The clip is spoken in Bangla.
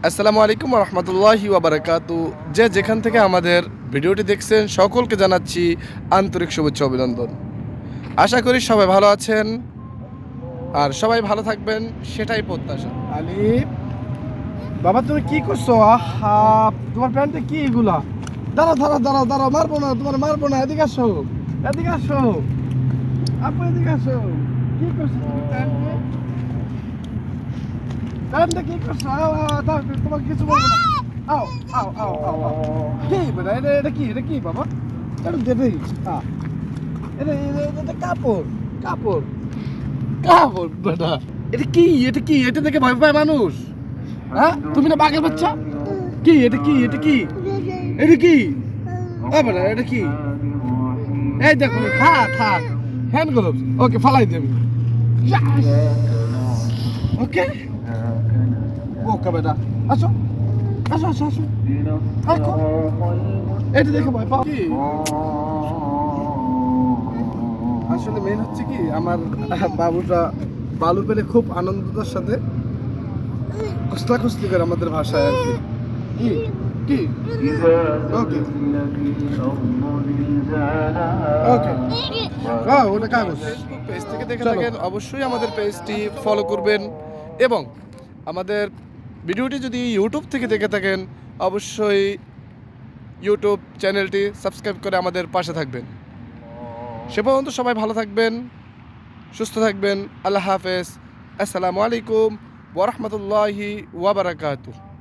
আসসালামু আলাইকুম রহমতুল্লাহি ওয়াবারাকাতু। যে যেখান থেকে আমাদের ভিডিওটি দেখছেন সকলকে জানাচ্ছি আন্তরিক শুভেচ্ছা অভিনন্দন। আশা করি সবাই ভালো আছেন আর সবাই ভালো থাকবেন, সেটাই প্রত্যাশা। আলিফ, বাবা তুমি কি করছো? আহা, তোমার প্যান্টে কি এগুলা? দাঁড়াও দাঁড়াও দাঁড়াও দাঁড়াও, মারবো না, তোমার মারবো না। এদিকে আসো, এদিকে আসো, আপু এদিকে আসো। কি করছো তুমি প্যান্টে? প্যান্টে কি করছো? আও আও, দাও, তোমাকে কিছু বলবো না। আও আও আও আও আও। কি বেটা, এটা কি, এটা কি বাবা? এটা দেবে। এটা কাপড়, কাপড়, কাপড় বেটা। এটা কি, এটা কি? এটা দেখে ভয় পায় মানুষ? হ্যাঁ, তুমি না বাঘের বাচ্চা? কি এটা, কি এটা, কি এটা, কি বেটা এটা কি? এই দেখো, থাক থাক, হ্যান্ড গ্লোভস। ওকে, ফালাই দেব। ওকে ওকে বেটা, আসো আসো আসো আসো, আসো। এটা দেখে ভয় পাও কি? আসলে মেন হচ্ছে কি, আমার বাবুটা বালু পেলে খুব আনন্দতার সাথে কুস্তি করে আমাদের ভাষায় আর কি। কি কি ওকে ওকে, ওটা কাগজ। ফেসবুক পেজ থেকে দেখে থাকেন অবশ্যই আমাদের পেজটি ফলো করবেন এবং আমাদের ভিডিওটি যদি ইউটিউব থেকে দেখে থাকেন অবশ্যই ইউটিউব চ্যানেলটি সাবস্ক্রাইব করে আমাদের পাশে থাকবেন। সে পর্যন্ত সবাই ভালো থাকবেন, সুস্থ থাকবেন। আল্লাহ হাফেজ। আসসালামু আলাইকুম ওয়া রাহমাতুল্লাহি ওয়া বারাকাতুহু।